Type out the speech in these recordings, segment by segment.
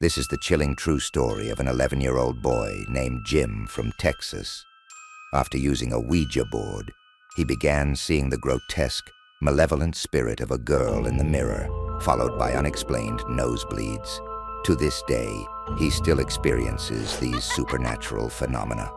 This is the chilling true story of an 11-year-old boy named Jim from Texas. After using a Ouija board, he began seeing the grotesque, malevolent spirit of a girl in the mirror, followed by unexplained nosebleeds. To this day, he still experiences these supernatural phenomena.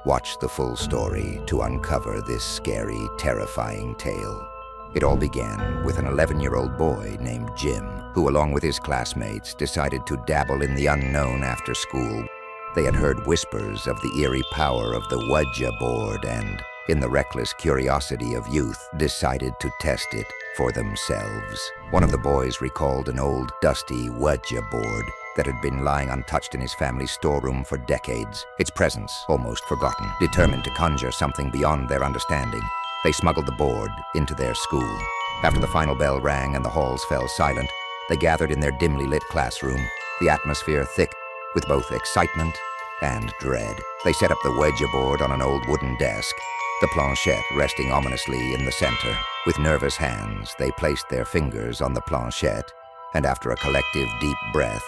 Watch the full story to uncover this scary, terrifying tale. It all began with an 11-year-old boy named Jim, who along with his classmates decided to dabble in the unknown after school. They had heard whispers of the eerie power of the Ouija board and, in the reckless curiosity of youth, decided to test it for themselves. One of the boys recalled an old, dusty Ouija board that had been lying untouched in his family's storeroom for decades, its presence almost forgotten. Determined to conjure something beyond their understanding, they smuggled the board into their school. After the final bell rang and the halls fell silent, they gathered in their dimly lit classroom, the atmosphere thick with both excitement and dread. They set up the Ouija board on an old wooden desk, the planchette resting ominously in the center. With nervous hands, they placed their fingers on the planchette, and after a collective deep breath,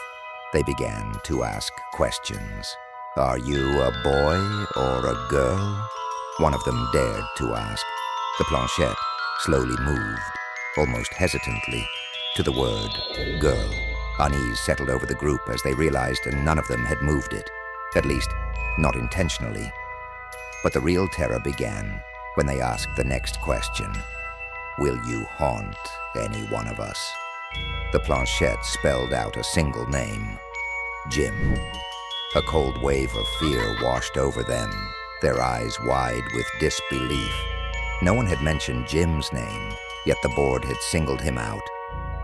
they began to ask questions. "Are you a boy or a girl?" one of them dared to ask. The planchette slowly moved, almost hesitantly, to the word girl. Unease settled over the group as they realized none of them had moved it, at least not intentionally. But the real terror began when they asked the next question. "Will you haunt any one of us?" The planchette spelled out a single name: Jim. A cold wave of fear washed over them, their eyes wide with disbelief. No one had mentioned Jim's name, yet the board had singled him out.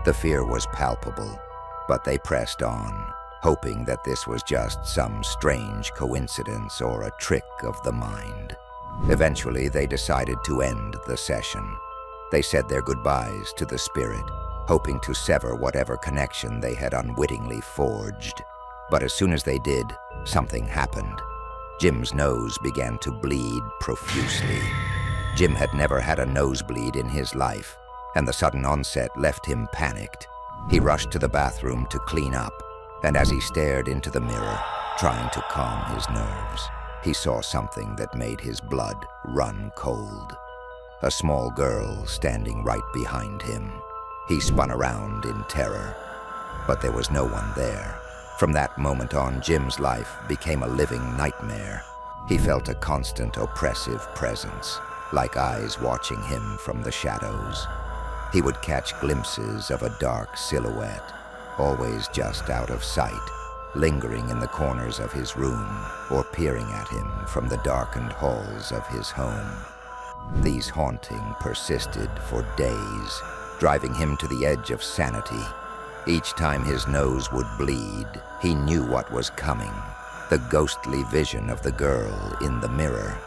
The fear was palpable, but they pressed on, hoping that this was just some strange coincidence or a trick of the mind. Eventually, they decided to end the session. They said their goodbyes to the spirit, hoping to sever whatever connection they had unwittingly forged. But as soon as they did, something happened. Jim's nose began to bleed profusely. Jim had never had a nosebleed in his life, and the sudden onset left him panicked. He rushed to the bathroom to clean up, and as he stared into the mirror, trying to calm his nerves, he saw something that made his blood run cold. A small girl standing right behind him. He spun around in terror, but there was no one there. From that moment on, Jim's life became a living nightmare. He felt a constant oppressive presence, like eyes watching him from the shadows. He would catch glimpses of a dark silhouette, always just out of sight, lingering in the corners of his room or peering at him from the darkened halls of his home. These hauntings persisted for days, driving him to the edge of sanity. Each time his nose would bleed, he knew what was coming: the ghostly vision of the girl in the mirror.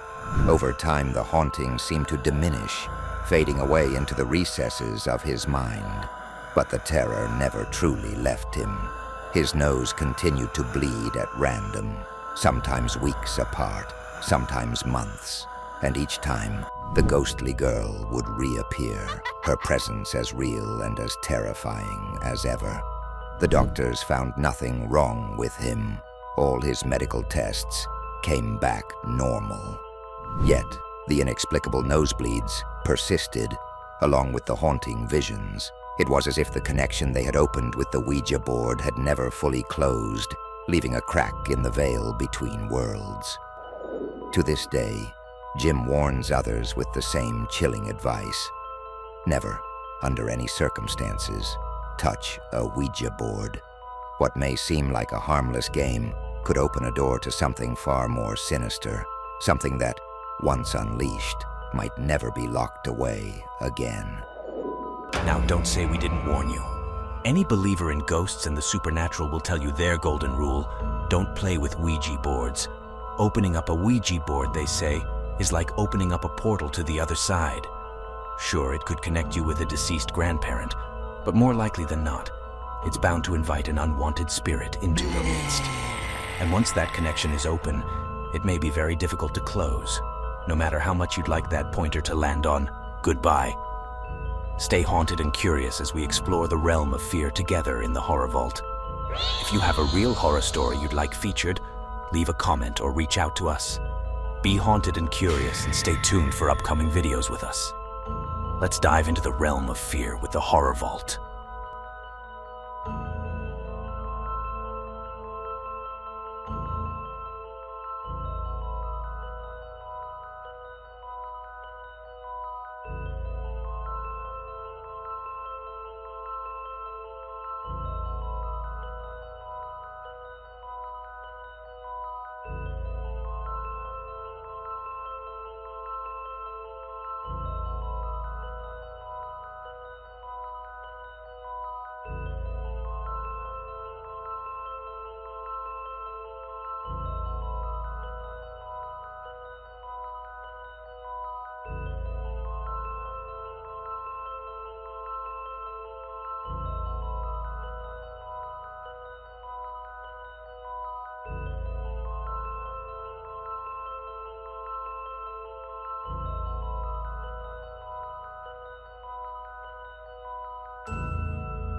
Over time, the haunting seemed to diminish, fading away into the recesses of his mind. But the terror never truly left him. His nose continued to bleed at random, sometimes weeks apart, sometimes months, and each time, the ghostly girl would reappear, her presence as real and as terrifying as ever. The doctors found nothing wrong with him. All his medical tests came back normal. Yet, the inexplicable nosebleeds persisted, along with the haunting visions. It was as if the connection they had opened with the Ouija board had never fully closed, leaving a crack in the veil between worlds. To this day, Jim warns others with the same chilling advice: never, under any circumstances, touch a Ouija board. What may seem like a harmless game could open a door to something far more sinister, something that, once unleashed, might never be locked away again. Now don't say we didn't warn you. Any believer in ghosts and the supernatural will tell you their golden rule: don't play with Ouija boards. Opening up a Ouija board, they say, is like opening up a portal to the other side. Sure, it could connect you with a deceased grandparent, but more likely than not, it's bound to invite an unwanted spirit into your midst. And once that connection is open, it may be very difficult to close. No matter how much you'd like that pointer to land on, goodbye. Stay haunted and curious as we explore the realm of fear together in the Horror Vault. If you have a real horror story you'd like featured, leave a comment or reach out to us. Be haunted and curious, and stay tuned for upcoming videos with us. Let's dive into the realm of fear with the Horror Vault.